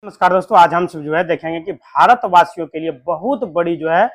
नमस्कार दोस्तों, आज हम सब जो है देखेंगे कि भारतवासियों के लिए बहुत बड़ी जो है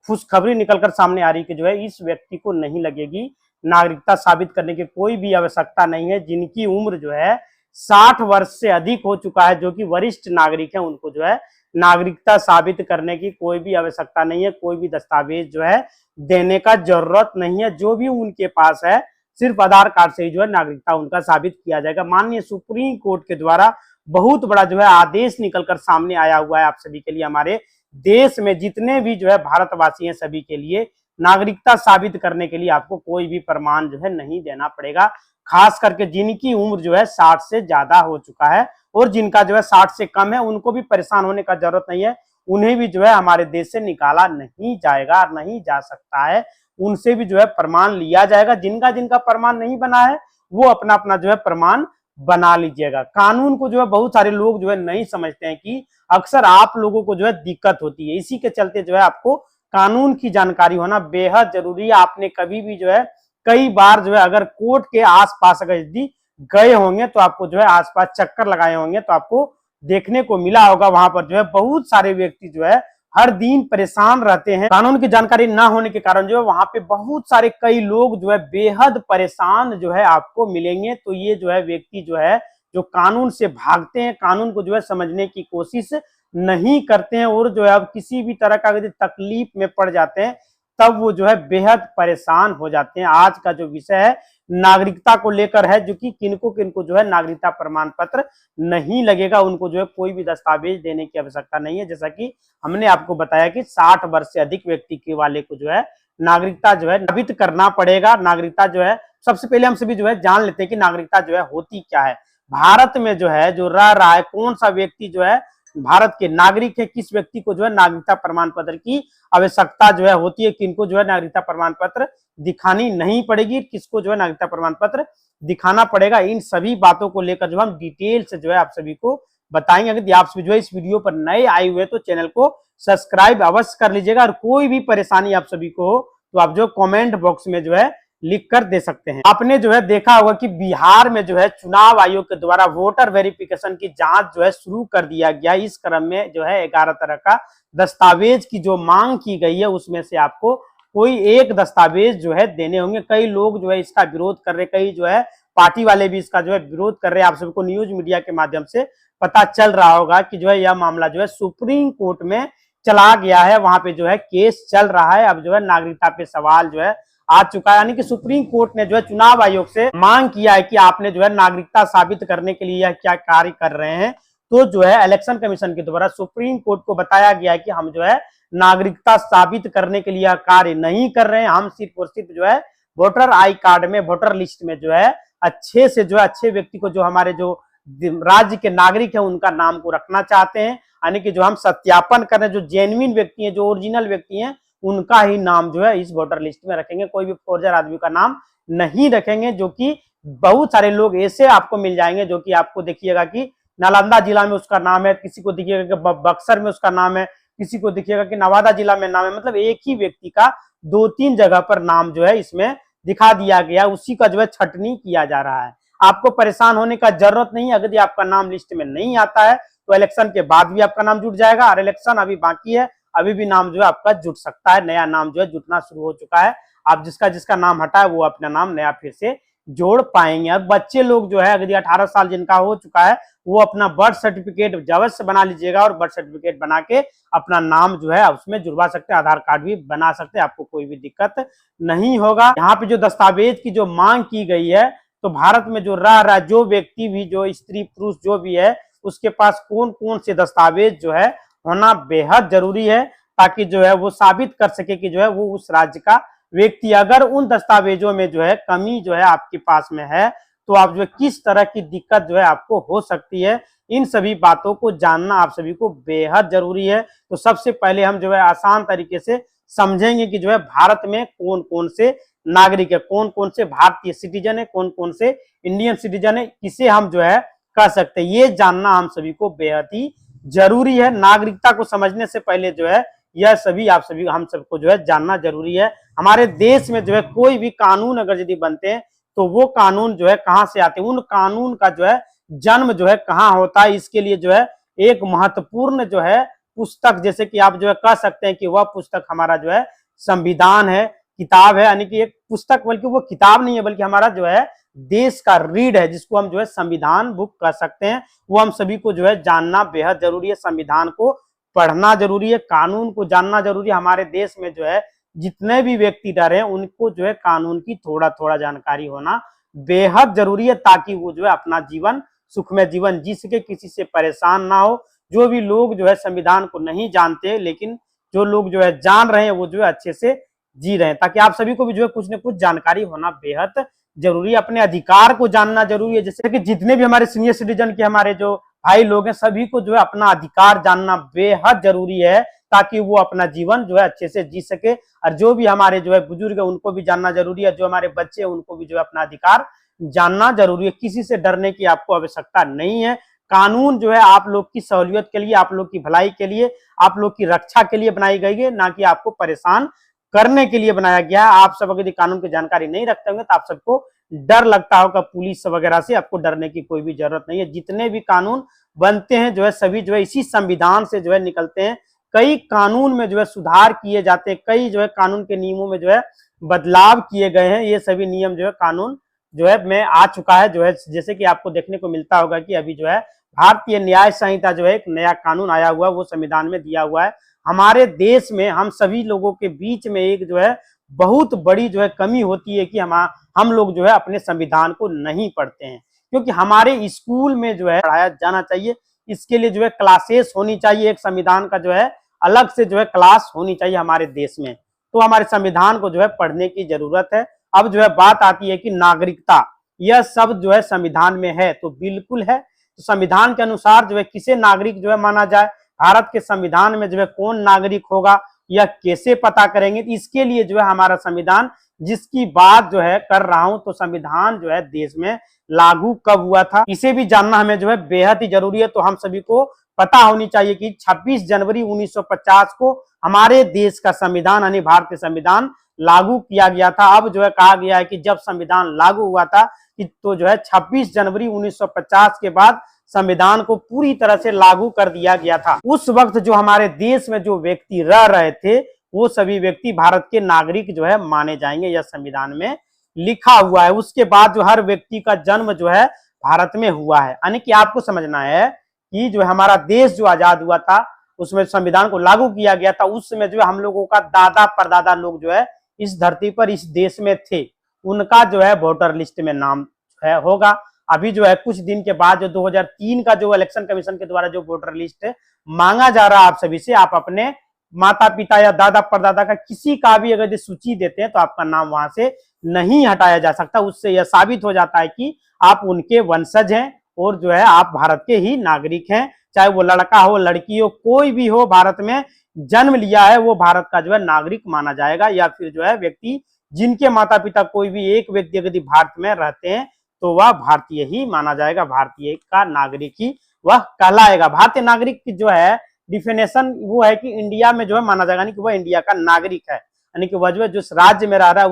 खुशखबरी निकलकर सामने आ रही कि जो है इस व्यक्ति को नहीं लगेगी नागरिकता साबित करने की कोई भी आवश्यकता नहीं है। जिनकी उम्र जो है 60 वर्ष से अधिक हो चुका है, जो कि वरिष्ठ नागरिक है, उनको जो है नागरिकता साबित करने की कोई भी आवश्यकता नहीं है। कोई भी दस्तावेज जो है देने का जरूरत नहीं है। जो भी उनके पास है सिर्फ आधार कार्ड से ही जो है नागरिकता उनका साबित किया जाएगा। माननीय सुप्रीम कोर्ट के द्वारा बहुत बड़ा जो है आदेश निकलकर सामने आया हुआ है आप सभी के लिए। हमारे देश में जितने भी जो है भारतवासी हैं सभी के लिए नागरिकता साबित करने के लिए आपको कोई भी प्रमाण जो है नहीं देना पड़ेगा। खास करके जिनकी उम्र जो है 60 से ज्यादा हो चुका है और जिनका जो है 60 से कम है, उनको भी परेशान होने का जरूरत नहीं है। उन्हें भी जो है हमारे देश से निकाला नहीं जाएगा, नहीं जा सकता है। उनसे भी जो है प्रमाण लिया जाएगा। जिनका जिनका प्रमाण नहीं बना है वो अपना अपना जो है प्रमाण बना लीजिएगा। कानून को जो है बहुत सारे लोग जो है नहीं समझते हैं कि अक्सर आप लोगों को जो है दिक्कत होती है। इसी के चलते जो है आपको कानून की जानकारी होना बेहद जरूरी है। आपने कभी भी जो है कई बार जो है अगर कोर्ट के आसपास अगर यदि गए होंगे तो आपको जो है आसपास चक्कर लगाए होंगे तो आपको देखने को मिला होगा वहां पर जो है बहुत सारे व्यक्ति जो है हर दिन परेशान रहते हैं। कानून की जानकारी ना होने के कारण जो है वहां पे बहुत सारे कई लोग जो है बेहद परेशान जो है आपको मिलेंगे। तो ये जो है व्यक्ति जो है जो कानून से भागते हैं, कानून को जो है समझने की कोशिश नहीं करते हैं और जो है अब किसी भी तरह का यदि तकलीफ में पड़ जाते हैं तब वो जो है बेहद परेशान हो जाते हैं। आज का जो विषय है नागरिकता को लेकर है, जो कि किनको किनको जो है नागरिकता प्रमाण पत्र नहीं लगेगा, उनको जो है कोई भी दस्तावेज देने की आवश्यकता नहीं है। जैसा कि हमने आपको बताया कि 60 वर्ष से अधिक व्यक्ति के वाले को जो है नागरिकता जो है साबित करना पड़ेगा। नागरिकता जो है सबसे पहले हम सभी जो है जान लेते हैं कि नागरिकता जो है होती क्या है। भारत में जो है जो रह रहा है कौन सा व्यक्ति जो है भारत के नागरिक है, किस व्यक्ति को जो है नागरिकता प्रमाण पत्र की आवश्यकता जो है होती है, किनको जो है नागरिकता प्रमाण पत्र दिखानी नहीं पड़ेगी, किसको जो है नागरिकता प्रमाण पत्र दिखाना पड़ेगा। इन सभी बातों को लेकर जो हम डिटेल से जो है आप सभी को बताएंगे। अगर आप सभी जो है इस वीडियो पर नए आए हुए तो चैनल को सब्सक्राइब अवश्य कर लीजिएगा और कोई भी परेशानी आप सभी को हो तो आप जो कमेंट बॉक्स में जो है लिख कर दे सकते हैं। आपने जो है देखा होगा कि बिहार में जो है चुनाव आयोग के द्वारा वोटर वेरिफिकेशन की जांच जो है शुरू कर दिया गया। इस क्रम में जो है 11 तरह का दस्तावेज की जो मांग की गई है उसमें से आपको कोई एक दस्तावेज जो है देने होंगे। कई लोग जो है इसका विरोध कर रहे, कई जो है पार्टी वाले भी इसका जो है विरोध कर रहे हैं। आप सबको न्यूज मीडिया के माध्यम से पता चल रहा होगा कि जो है यह मामला जो है सुप्रीम कोर्ट में चला गया है, वहां पे जो है केस चल रहा है। अब जो है नागरिकता पे सवाल जो है आ चुका है, यानी कि सुप्रीम कोर्ट ने जो है चुनाव आयोग से मांग किया है कि आपने जो है नागरिकता साबित करने के लिए यह क्या कार्य कर रहे हैं। तो जो है इलेक्शन कमीशन के द्वारा सुप्रीम कोर्ट को बताया गया है कि हम जो है नागरिकता साबित करने के लिए कार्य नहीं कर रहे हैं। हम सिर्फ और सिर्फ जो है वोटर आई कार्ड में, वोटर लिस्ट में जो है अच्छे से जो है अच्छे व्यक्ति को, जो हमारे जो राज्य के नागरिक है उनका नाम को रखना चाहते हैं। यानी कि जो हम सत्यापन कर रहे हैं, जो जेन्युइन व्यक्ति है, जो ओरिजिनल व्यक्ति है, उनका ही नाम जो है इस वोटर लिस्ट में रखेंगे। कोई भी फोर्जर आदमी का नाम नहीं रखेंगे। जो कि बहुत सारे लोग ऐसे आपको मिल जाएंगे जो कि आपको देखिएगा कि नालंदा जिला में उसका नाम है, किसी को देखिएगा कि बक्सर में उसका नाम है, किसी को देखिएगा कि नवादा जिला में नाम है। मतलब एक ही व्यक्ति का 2-3 जगह पर नाम जो है इसमें दिखा दिया गया, उसी का जो है छटनी किया जा रहा है। आपको परेशान होने का जरूरत नहीं है। अगर आपका नाम लिस्ट में नहीं आता है तो इलेक्शन के बाद भी आपका नाम जुट जाएगा और इलेक्शन अभी बाकी है, अभी भी नाम जो है आपका जुट सकता है। नया नाम जो है जुटना शुरू हो चुका है। आप जिसका जिसका नाम हटा है वो अपना नाम नया फिर से जोड़ पाएंगे। अब बच्चे लोग जो है अगर 18 साल जिनका हो चुका है वो अपना बर्थ सर्टिफिकेट अवश्य बना लीजिएगा और बर्थ सर्टिफिकेट बना के अपना नाम जो है उसमें जुड़वा सकते हैं। आधार कार्ड भी बना सकते हैं, आपको कोई भी दिक्कत नहीं होगा। यहाँ पे जो दस्तावेज की जो मांग की गई है, तो भारत में जो रह रहा जो व्यक्ति भी, जो स्त्री पुरुष जो भी है, उसके पास कौन कौन से दस्तावेज जो है होना बेहद जरूरी है, ताकि जो है वो साबित कर सके कि जो है वो उस राज्य का व्यक्ति। अगर उन दस्तावेजों में जो है कमी जो है आपके पास में है तो आप जो है किस तरह की दिक्कत जो है आपको हो सकती है, इन सभी बातों को जानना आप सभी को बेहद जरूरी है। तो सबसे पहले हम जो है आसान तरीके से समझेंगे कि जो है भारत में कौन कौन से नागरिक है, कौन कौन से भारतीय सिटीजन है, कौन कौन से इंडियन सिटीजन है, किसे हम जो है कह सकते हैं। ये जानना हम सभी को बेहद ही जरूरी है। नागरिकता को समझने से पहले जो है यह सभी आप सभी हम सबको जो है जानना जरूरी है। हमारे देश में जो है कोई भी कानून अगर यदि बनते हैं तो वो कानून जो है कहाँ से आते हैं, उन कानून का जो है जन्म जो है कहाँ होता है, इसके लिए जो है एक महत्वपूर्ण जो है पुस्तक, जैसे कि आप जो है कह सकते हैं कि वह पुस्तक हमारा जो है संविधान है, किताब है, यानी कि एक पुस्तक, बल्कि वो किताब नहीं है बल्कि हमारा जो है देश का रीढ़ है, जिसको हम जो है संविधान बुक कह सकते हैं। वो हम सभी को जो है जानना बेहद जरूरी है, संविधान को पढ़ना जरूरी है, कानून को जानना जरूरी है। हमारे देश में जो है जितने भी व्यक्ति रहे हैं उनको जो है कानून की थोड़ा थोड़ा जानकारी होना बेहद जरूरी है, ताकि वो जो है अपना जीवन सुखमय जीवन जी सके, किसी से परेशान ना हो। जो भी लोग जो है संविधान को नहीं जानते, लेकिन जो लोग जो है जान रहे हैं वो जो है अच्छे से जी रहे हैं, ताकि आप सभी को भी जो है कुछ न कुछ जानकारी होना बेहद जरूरी है। अपने अधिकार को जानना जरूरी है, जैसे कि जितने भी हमारे सीनियर सिटीजन के हमारे जो भाई लोग हैं सभी को जो है अपना अधिकार जानना बेहद जरूरी है, ताकि वो अपना जीवन जो है अच्छे से जी सके। और जो भी हमारे जो है बुजुर्ग है उनको भी जानना जरूरी है, जो हमारे बच्चे हैं उनको भी जो है अपना अधिकार जानना जरूरी है। किसी से डरने की आपको आवश्यकता नहीं है। कानून जो है आप लोग की सहूलियत के लिए, आप लोग की भलाई के लिए, आप लोग की रक्षा के लिए बनाई गई है, ना कि आपको परेशान करने के लिए बनाया गया है। आप सब अगर कानून की जानकारी नहीं रखते होंगे तो आप सबको डर लगता होगा पुलिस वगैरह से, आपको डरने की कोई भी जरूरत नहीं है। जितने भी कानून बनते हैं जो है सभी जो है इसी संविधान से जो है निकलते हैं। कई कानून में जो है सुधार किए जाते हैं, कई जो है कानून के नियमों में जो है बदलाव किए गए हैं। ये सभी नियम जो है कानून जो है में आ चुका है, जो है जैसे कि आपको देखने को मिलता होगा कि अभी जो है भारतीय न्याय संहिता जो है एक नया कानून आया हुआ है, वो संविधान में दिया हुआ है। हमारे देश में हम सभी लोगों के बीच में एक जो है बहुत बड़ी जो है कमी होती है कि हम लोग जो है अपने संविधान को नहीं पढ़ते हैं, क्योंकि हमारे स्कूल में जो है पढ़ाया जाना चाहिए। इसके लिए जो है क्लासेस होनी चाहिए, एक संविधान का जो है अलग से जो है क्लास होनी चाहिए हमारे देश में। तो हमारे संविधान को जो है पढ़ने की जरूरत है। अब जो है बात आती है कि नागरिकता, यह सब जो है संविधान में है, तो बिल्कुल है। तो संविधान के अनुसार जो है किसे नागरिक जो है माना जाए, भारत के संविधान में जो है कौन नागरिक होगा, यह कैसे पता करेंगे। इसके लिए जो है हमारा संविधान, जिसकी बात जो है कर रहा हूं, तो संविधान जो है देश में लागू कब हुआ था, इसे भी जानना हमें जो है बेहद ही जरूरी है। तो हम सभी को पता होनी चाहिए कि 26 जनवरी 1950 को हमारे देश का संविधान यानी भारतीय संविधान लागू किया गया था। अब जो है कहा गया है कि जब संविधान लागू हुआ था तो जो है 26 जनवरी 1950 के बाद संविधान को पूरी तरह से लागू कर दिया गया था। उस वक्त जो हमारे देश में जो व्यक्ति रह रहे थे वो सभी व्यक्ति भारत के नागरिक जो है माने जाएंगे, यह संविधान में लिखा हुआ है। उसके बाद जो हर व्यक्ति का जन्म जो है भारत में हुआ है, यानी कि आपको समझना है कि जो हमारा देश जो आजाद हुआ था उसमें संविधान को लागू किया गया था, उस समय जो है हम लोगों का दादा परदादा लोग जो है इस धरती पर इस देश में थे, उनका जो है वोटर लिस्ट में नाम है होगा। अभी जो है कुछ दिन के बाद जो 2003 का जो इलेक्शन कमीशन के द्वारा जो वोटर लिस्ट मांगा जा रहा है आप सभी से, आप अपने माता पिता या दादा परदादा का किसी का भी अगर सूची देते हैं तो आपका नाम वहां से नहीं हटाया जा सकता। उससे यह साबित हो जाता है कि आप उनके वंशज हैं और जो है आप भारत के ही नागरिक हैं। चाहे वो लड़का हो लड़की हो कोई भी हो, भारत में जन्म लिया है वो भारत का जो है नागरिक माना जाएगा। या फिर जो है व्यक्ति जिनके माता पिता कोई भी एक व्यक्ति यदि भारत में रहते हैं तो वह भारतीय ही माना जाएगा, भारतीय का नागरिक ही वह कहलाएगा। भारतीय नागरिक की जो है डिफिनेशन वो है कि इंडिया में जो है माना जाएगा, यानी कि वह इंडिया का नागरिक है, यानी कि वह जो है जिस राज्य में रह रहा है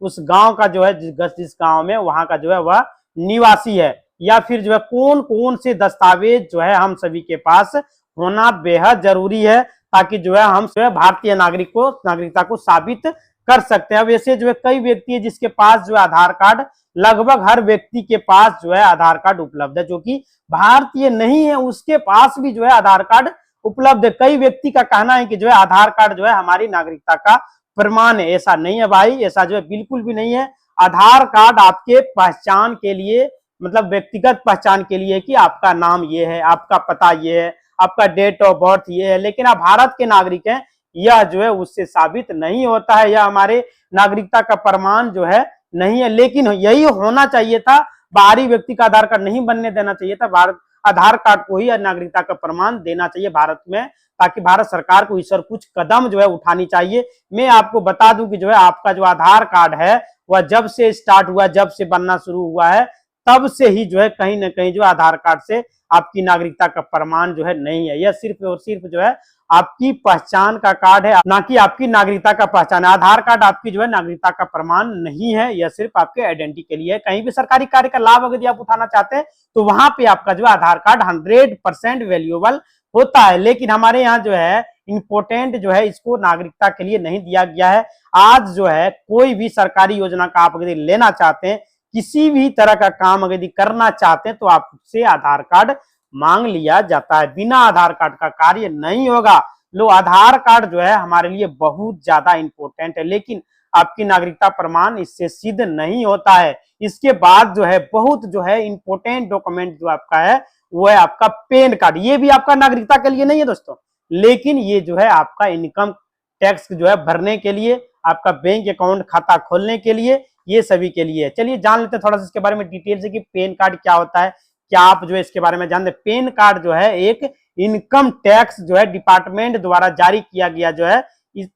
उस गांव का जो है जिस गांव में वहां का जो है वह निवासी है। या फिर जो है कौन कौन से दस्तावेज जो है हम सभी के पास होना बेहद जरूरी है, ताकि जो है हम जो है भारतीय नागरिकता को साबित कर सकते हैं। अब ऐसे जो है कई व्यक्ति है जिसके पास जो है आधार कार्ड, लगभग हर व्यक्ति के पास जो है आधार कार्ड उपलब्ध है, जो कि भारतीय नहीं है उसके पास भी जो है आधार कार्ड उपलब्ध है। कई व्यक्ति का कहना है कि जो है आधार कार्ड जो है हमारी नागरिकता का प्रमाण है। ऐसा नहीं है भाई, ऐसा जो है बिल्कुल भी नहीं है। आधार कार्ड आपके पहचान के लिए, मतलब व्यक्तिगत पहचान के लिए कि आपका नाम ये है, आपका पता ये है, आपका डेट ऑफ बर्थ ये है, लेकिन आप भारत के नागरिक हैं यह जो है उससे साबित नहीं होता है, यह हमारे नागरिकता का प्रमाण जो है नहीं है। लेकिन यही होना चाहिए था, बाहरी व्यक्ति का आधार कार्ड नहीं बनने देना चाहिए था, भारत आधार कार्ड को ही नागरिकता का प्रमाण देना चाहिए भारत में, ताकि भारत सरकार को इस पर कुछ कदम जो है उठानी चाहिए। मैं आपको बता दूं कि जो है आपका जो आधार कार्ड है वह जब से स्टार्ट हुआ, जब से बनना शुरू हुआ है, तब से ही जो है कहीं ना कहीं जो आधार कार्ड से आपकी नागरिकता का प्रमाण जो है नहीं है। यह सिर्फ और सिर्फ जो है आपकी पहचान का कार्ड है, ना कि आपकी नागरिकता का पहचान है। आधार कार्ड आपकी जो है नागरिकता का प्रमाण नहीं है, यह सिर्फ आपके आइडेंटिटी के लिए है। कहीं भी सरकारी कार्य का लाभ यदि आप उठाना चाहते हैं तो वहां पे आपका जो है आधार कार्ड 100% वैल्यूएबल होता है। लेकिन हमारे यहाँ जो है इंपोर्टेंट जो है इसको नागरिकता के लिए नहीं दिया गया है। आज जो है कोई भी सरकारी योजना का आप यदि लेना चाहते हैं, किसी भी तरह का काम यदि करना चाहते हैं तो आपसे आधार कार्ड मांग लिया जाता है। बिना आधार कार्ड का कार्य नहीं होगा। लो, आधार कार्ड जो है हमारे लिए बहुत ज्यादा इंपॉर्टेंट है, लेकिन आपकी नागरिकता प्रमाण इससे सिद्ध नहीं होता है। इसके बाद जो है बहुत जो है इंपॉर्टेंट डॉक्यूमेंट जो आपका है वो है आपका पैन कार्ड। ये भी आपका नागरिकता के लिए नहीं है दोस्तों, लेकिन ये जो है आपका इनकम टैक्स जो है भरने के लिए, आपका बैंक अकाउंट खाता खोलने के लिए, ये सभी के लिए। चलिए जान लेते हैं थोड़ा सा इसके बारे में डिटेल से कि पैन कार्ड क्या होता है। क्या आप जो है इसके बारे में जानते हैं? पैन कार्ड जो है एक इनकम टैक्स जो है डिपार्टमेंट द्वारा जारी किया गया जो है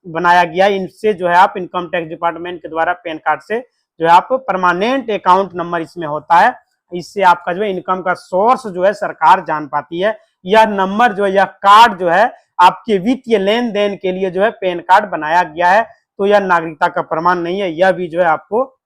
बनाया गया। इनसे जो है आप इनकम टैक्स डिपार्टमेंट के द्वारा पैन कार्ड से जो है आप परमानेंट अकाउंट नंबर इसमें होता है। इससे आपका जो है इनकम का सोर्स जो है सरकार जान पाती है। यह नंबर जो है, यह कार्ड जो है आपके वित्तीय लेन देन के लिए जो है पैन कार्ड बनाया गया है। तो यह नागरिकता का प्रमाण नहीं है, यह भी जो है आपको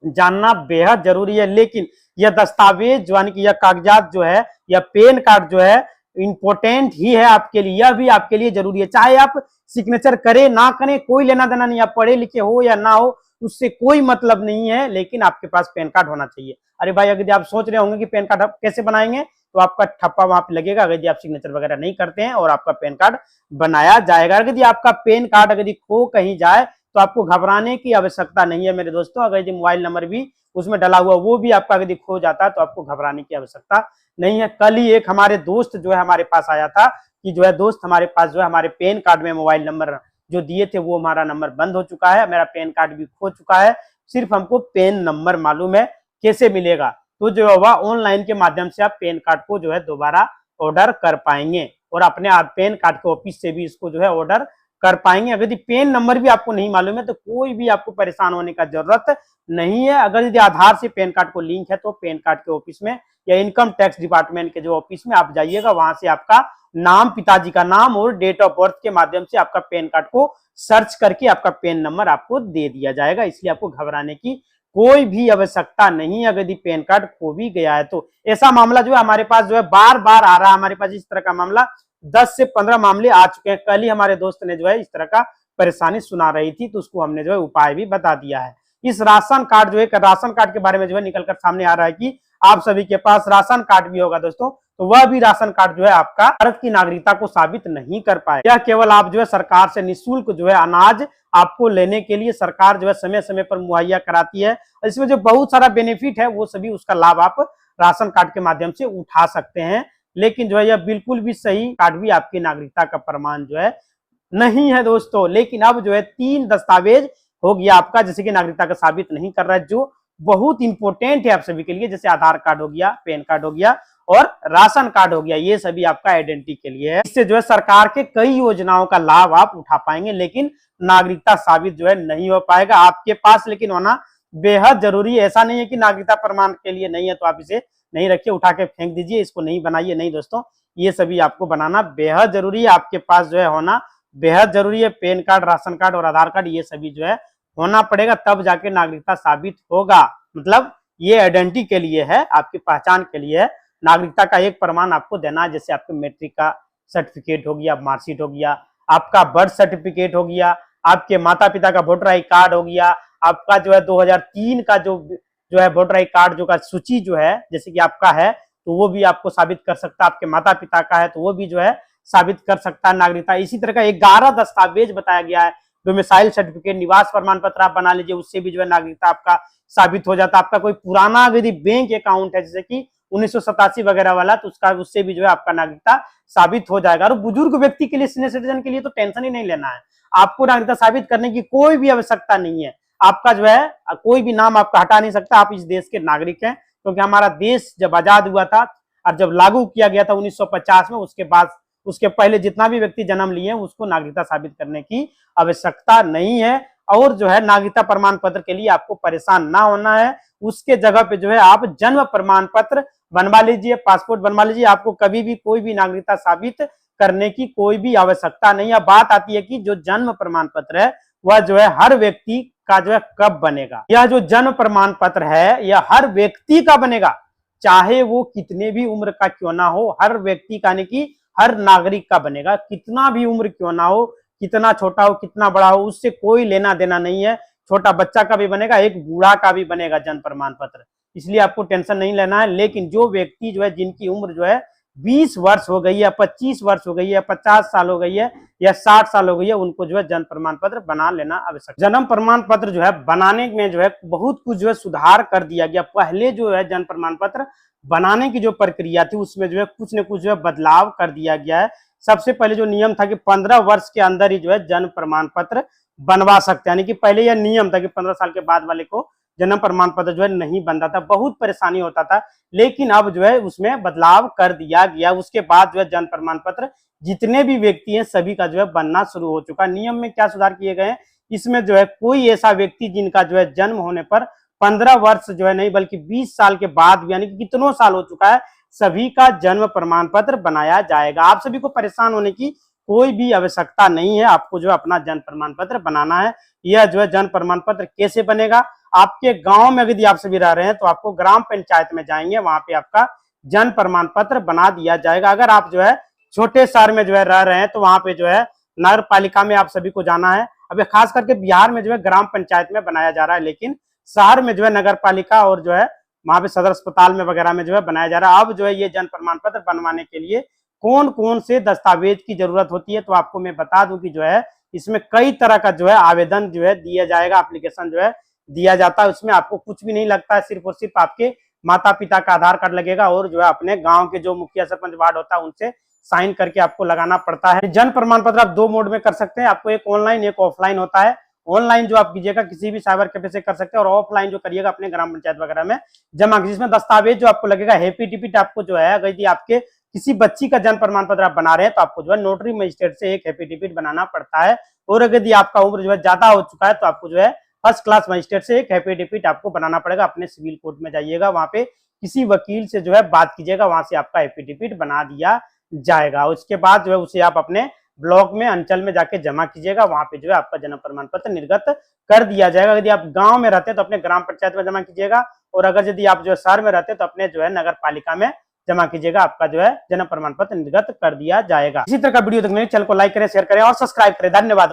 जानना बेहद जरूरी है। लेकिन यह दस्तावेज जो यानी कि यह कागजात जो है, यह पैन कार्ड जो है इंपॉर्टेंट ही है आपके लिए, यह भी आपके लिए जरूरी है। चाहे आप सिग्नेचर करें ना करें, कोई लेना देना नहीं, आप पढ़े लिखे हो या ना हो उससे कोई मतलब नहीं है, लेकिन आपके पास पैन कार्ड होना चाहिए। अरे भाई, अगर आप सोच रहे होंगे कि पैन कार्ड कैसे बनाएंगे, तो आपका ठप्पा वहां पे लगेगा अगर आप सिग्नेचर वगैरह नहीं करते हैं, और आपका पैन कार्ड बनाया जाएगा। अगर आपका पैन कार्ड अगर खो कहीं जाए तो आपको घबराने की आवश्यकता नहीं है मेरे दोस्तों। अगर यदि मोबाइल नंबर भी उसमें डला हुआ वो भी आपका यदि खो जाता है तो आपको घबराने की आवश्यकता नहीं है। कल ही एक हमारे दोस्त जो है हमारे पास आया था कि जो है दोस्त हमारे पास जो है हमारे पैन कार्ड में मोबाइल नंबर जो दिए थे वो हमारा नंबर बंद हो चुका है, मेरा पैन कार्ड भी खो चुका है, सिर्फ हमको पैन नंबर मालूम है, कैसे मिलेगा? तो जो होगा ऑनलाइन के माध्यम से आप पैन कार्ड को जो है दोबारा ऑर्डर कर पाएंगे, और अपने पैन कार्ड के ऑफिस से भी इसको जो है ऑर्डर कर पाएंगे। अगर यदि पैन नंबर भी आपको नहीं मालूम है तो कोई भी आपको परेशान होने का जरूरत नहीं है। अगर यदि आधार से पैन कार्ड को लिंक है तो पैन कार्ड के ऑफिस में या इनकम टैक्स डिपार्टमेंट के जो ऑफिस में आप जाइएगा, वहां से आपका नाम, पिताजी का नाम और डेट ऑफ बर्थ के माध्यम से आपका पैन कार्ड को सर्च करके आपका पैन नंबर आपको दे दिया जाएगा। इसलिए आपको घबराने की कोई भी आवश्यकता नहीं है अगर यदि पैन कार्ड खो भी गया है तो। ऐसा मामला जो है हमारे पास जो है बार बार आ रहा है, हमारे पास इस तरह का मामला 10 से 15 मामले आ चुके हैं। कल ही हमारे दोस्त ने जो है इस तरह का परेशानी सुना रही थी, तो उसको हमने जो है उपाय भी बता दिया है। इस राशन कार्ड जो है, राशन कार्ड के बारे में जो है निकलकर सामने आ रहा है कि आप सभी के पास राशन कार्ड भी होगा दोस्तों, तो वह भी राशन कार्ड जो है आपका भारत की नागरिकता को साबित नहीं कर पाए। यह केवल आप जो है सरकार से निःशुल्क जो है अनाज आपको लेने के लिए सरकार जो है समय समय पर मुहैया कराती है। इसमें जो बहुत सारा बेनिफिट है वो सभी उसका लाभ आप राशन कार्ड के माध्यम से उठा सकते हैं। लेकिन जो है यह बिल्कुल भी सही कार्ड भी आपकी नागरिकता का प्रमाण जो है नहीं है दोस्तों। लेकिन अब जो है 3 दस्तावेज हो गया आपका, जैसे कि नागरिकता का साबित नहीं कर रहा है, जो बहुत इंपॉर्टेंट है आप सभी के लिए, जैसे आधार कार्ड हो गया, पैन कार्ड हो गया और राशन कार्ड हो गया। ये सभी आपका आइडेंटिटी के लिए है। इससे जो है सरकार के कई योजनाओं का लाभ आप उठा पाएंगे, लेकिन नागरिकता साबित जो है नहीं हो पाएगा आपके पास। लेकिन होना बेहद जरूरी है। ऐसा नहीं है कि नागरिकता प्रमाण के लिए नहीं है तो आप इसे नहीं रखिए, उठा के फेंक दीजिए, इसको नहीं बनाइए, नहीं दोस्तों, ये सभी आपको बनाना बेहद जरूरी है। आपके पास जो है होना बेहद जरूरी है। पैन कार्ड, राशन कार्ड और आधार कार्ड ये सभी जो है होना पड़ेगा, तब जाके नागरिकता साबित होगा। मतलब ये आइडेंटिटी के लिए है, आपकी पहचान के लिए है। नागरिकता का एक प्रमाण आपको देना है, जैसे आपके मैट्रिक का सर्टिफिकेट हो गया, मार्कशीट हो गया, आपका बर्थ सर्टिफिकेट हो गया, आपके माता पिता का वोटर आई कार्ड हो गया, आपका जो है 2003 का जो है वोटर आई कार्ड जो का सूची जो है, जैसे कि आपका है तो वो भी आपको साबित कर सकता है। आपके माता पिता का है तो वो भी जो है साबित कर सकता है नागरिकता। इसी तरह का 11 दस्तावेज बताया गया है। डोमिसाइल सर्टिफिकेट, निवास प्रमाण पत्र आप बना लीजिए, उससे भी जो है नागरिकता आपका साबित हो जाता है। आपका कोई पुराना यदि बैंक अकाउंट है जैसे कि 1987 वगैरह वाला, तो उससे भी जो है आपका नागरिकता साबित हो जाएगा। और बुजुर्ग व्यक्ति के लिए, सीनियर सिटीजन के लिए तो टेंशन ही नहीं लेना है, आपको नागरिकता साबित करने की कोई भी आवश्यकता नहीं है। आपका जो है कोई भी नाम आपका हटा नहीं सकता, आप इस देश के नागरिक हैं। क्योंकि हमारा देश जब आजाद हुआ था और जब लागू किया गया था 1950 में, उसके बाद उसके पहले जितना भी व्यक्ति जन्म लिए हैं उसको नागरिकता साबित करने की आवश्यकता नहीं है। और जो है नागरिकता प्रमाण पत्र के लिए आपको परेशान ना होना है, उसके जगह पे जो है आप जन्म प्रमाण पत्र बनवा लीजिए, पासपोर्ट बनवा लीजिए, आपको कभी भी कोई भी नागरिकता साबित करने की कोई भी आवश्यकता नहीं है। बात आती है कि जो जन्म प्रमाण पत्र है वह जो है हर व्यक्ति का जो है कब बनेगा। यह जो जन्म प्रमाण पत्र है यह हर व्यक्ति का बनेगा, चाहे वो कितने भी उम्र का क्यों ना हो, हर व्यक्ति का यानी कि हर नागरिक का बनेगा, कितना भी उम्र क्यों ना हो, कितना छोटा हो कितना बड़ा हो, उससे कोई लेना देना नहीं है। छोटा बच्चा का भी बनेगा, एक बूढ़ा का भी बनेगा जन्म प्रमाण पत्र, इसलिए आपको टेंशन नहीं लेना है। लेकिन जो व्यक्ति जो है जिनकी उम्र जो है 20 वर्ष हो गई है, 25 वर्ष हो गई है, 50 साल हो गई है या 60 साल हो गई है, उनको जो है जन्म प्रमाण पत्र बना लेना आवश्यक। जन्म प्रमाण पत्र जो है बनाने में जो है बहुत कुछ जो है सुधार कर दिया गया। पहले जो है जन्म प्रमाण पत्र बनाने की जो प्रक्रिया थी उसमें जो है कुछ न कुछ जो है बदलाव कर दिया गया है। सबसे पहले जो नियम था कि 15 वर्ष के अंदर ही जो है जन्म प्रमाण पत्र बनवा सकते हैं, यानी कि पहले यह नियम था कि 15 साल के बाद वाले को जन्म प्रमाण पत्र जो है नहीं बनता था, बहुत परेशानी होता था। लेकिन अब जो है उसमें बदलाव कर दिया गया। उसके बाद जो है जन्म प्रमाण पत्र जितने भी व्यक्ति हैं सभी का जो है बनना शुरू हो चुका है। नियम में क्या सुधार किए गए हैं, इसमें जो है कोई ऐसा व्यक्ति जिनका जो है जन्म होने पर 15 वर्ष जो है नहीं बल्कि 20 साल के बाद यानी कि कितनों साल हो चुका है, सभी का जन्म प्रमाण पत्र बनाया जाएगा। आप सभी को परेशान होने की कोई भी आवश्यकता नहीं है, आपको जो अपना जन्म प्रमाण पत्र बनाना है। यह जो है जन्म प्रमाण पत्र कैसे बनेगा, आपके गांव में यदि आप सभी रह रहे हैं तो आपको ग्राम पंचायत में जाएंगे, वहां पे आपका जन्म प्रमाण पत्र बना दिया जाएगा। अगर आप जो है छोटे शहर में जो है रह रहे हैं तो वहां पे जो है नगर पालिका में आप सभी को जाना है। अभी खास करके बिहार में जो है ग्राम पंचायत में बनाया जा रहा है, लेकिन शहर में जो है नगर पालिका और जो है वहां पे सदर अस्पताल में वगैरह में जो है बनाया जा रहा है। अब जो है ये जन्म प्रमाण पत्र बनवाने के लिए कौन कौन से दस्तावेज की जरूरत होती है, तो आपको मैं बता दूं कि जो है इसमें कई तरह का जो है आवेदन जो है दिया जाएगा, एप्लीकेशन जो है दिया जाता है। उसमें आपको कुछ भी नहीं लगता है, सिर्फ और सिर्फ आपके माता पिता का आधार कार्ड लगेगा और जो है अपने गांव के जो मुखिया सरपंच वार्ड होता है उनसे साइन करके आपको लगाना पड़ता है। जन्म प्रमाण पत्र आप दो मोड में कर सकते हैं, आपको एक ऑनलाइन एक ऑफलाइन होता है। ऑनलाइन जो आप कीजिएगा किसी भी साइबर कैफे से कर सकते हैं और ऑफलाइन जो करिएगा अपने ग्राम पंचायत वगैरह में जमा कीजिए। इसमें दस्तावेज जो आपको लगेगा एफिडेविट आपको जो है, अगर आपके किसी बच्ची का जन्म प्रमाण पत्र आप बना रहे हैं तो आपको जो है नोटरी मजिस्ट्रेट से एक एफिडेविट बनाना पड़ता है। और अगर यदि आपका उम्र जो है ज्यादा हो चुका है तो आपको जो है फर्स्ट क्लास मजिस्ट्रेट से एक एफिडेविट आपको बनाना पड़ेगा। अपने सिविल कोर्ट में जाइएगा, वहां पे किसी वकील से जो है बात कीजिएगा, वहां से आपका एफिडेविट बना दिया जाएगा। उसके बाद जो है उसे आप अपने ब्लॉक में अंचल में जाके जमा कीजिएगा, वहां पे जो है आपका जन्म प्रमाण पत्र निर्गत कर दिया जाएगा। यदि आप गांव में रहते हैं तो अपने ग्राम पंचायत में जमा कीजिएगा और अगर यदि आप जो है शहर में रहते हैं तो अपने जो है नगर पालिका में जमा कीजिएगा, आपका जो है जन्म प्रमाण पत्र निर्गत कर दिया जाएगा। इसी तरह का वीडियो देखने के लिए चैनल को लाइक करें, शेयर करें और सब्सक्राइब करें। धन्यवाद।